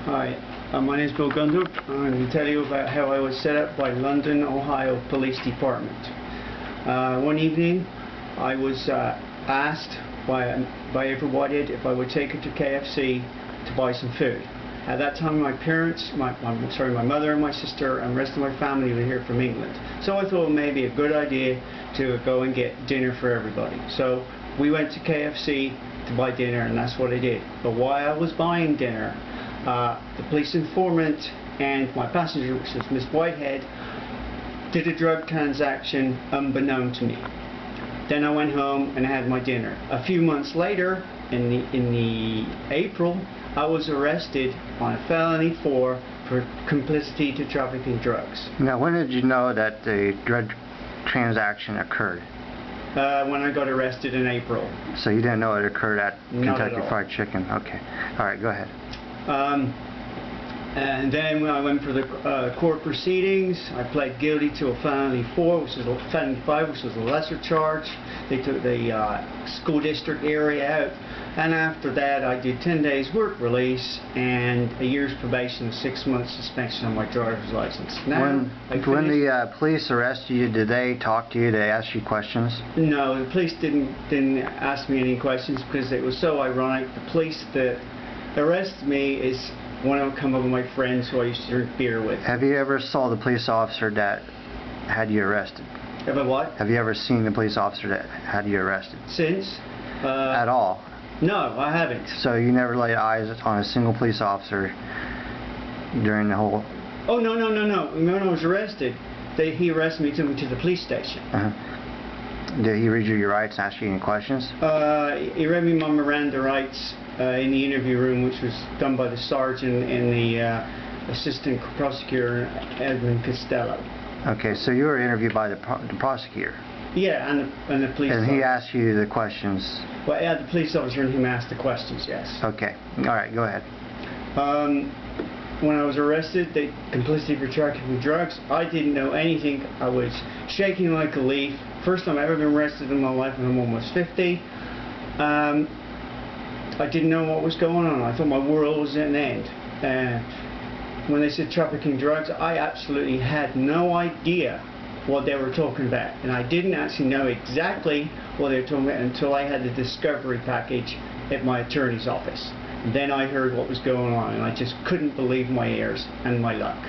Hi, my name is Bill Gunthrup. I'm going to tell you about how I was set up by London, Ohio Police Department. One evening I was asked by everybody if I would take her to KFC to buy some food. At that time my parents, my mother and my sister and the rest of my family were here from England. So I thought it may be a good idea to go and get dinner for everybody. So we went to KFC to buy dinner, and that's what I did. But while I was buying dinner, the police informant and my passenger, which was Miss Whitehead, did a drug transaction unbeknown to me. Then I went home and had my dinner. A few months later, in the April, I was arrested on a felony for complicity to trafficking drugs. Now, when did you know that the drug transaction occurred? When I got arrested in April. So you didn't know it occurred at Kentucky Not at all. Fried Chicken? Okay. All right, go ahead. And then when I went for the court proceedings, I pled guilty to a felony 4, which is a felony 5, which was a lesser charge. They took the school district area out, and after that I did 10 days work release and a year's probation and 6 months suspension on my driver's license. Now, when the police arrested you, did they talk to you? Did they ask you questions? No, the police didn't ask me any questions, because it was so ironic. The police that arrested me is when I would come up with my friends who I used to drink beer with. Have you ever saw the police officer that had you arrested? Have I what? Have you ever seen the police officer that had you arrested? Since? At all? No, I haven't. So you never laid eyes on a single police officer during the whole... Oh, no. When I was arrested, he arrested me, took me to the police station. Did he read you your rights and ask you any questions? He read me my Miranda rights in the interview room, which was done by the sergeant and the assistant prosecutor, Edmund Costello. Okay, so you were interviewed by the prosecutor. Yeah, and the police. And he asked you the questions. Well, yeah, the police officer and him asked the questions. Yes. Okay. All right. Go ahead. When I was arrested, they complicity for trafficking drugs. I didn't know anything. I was shaking like a leaf. First time I've ever been arrested in my life, and I'm almost 50. I didn't know what was going on. I thought my world was at an end. When they said trafficking drugs, I absolutely had no idea what they were talking about, and I didn't actually know exactly what they were talking about until I had the discovery package at my attorney's office. Then I heard what was going on, and I just couldn't believe my ears and my luck.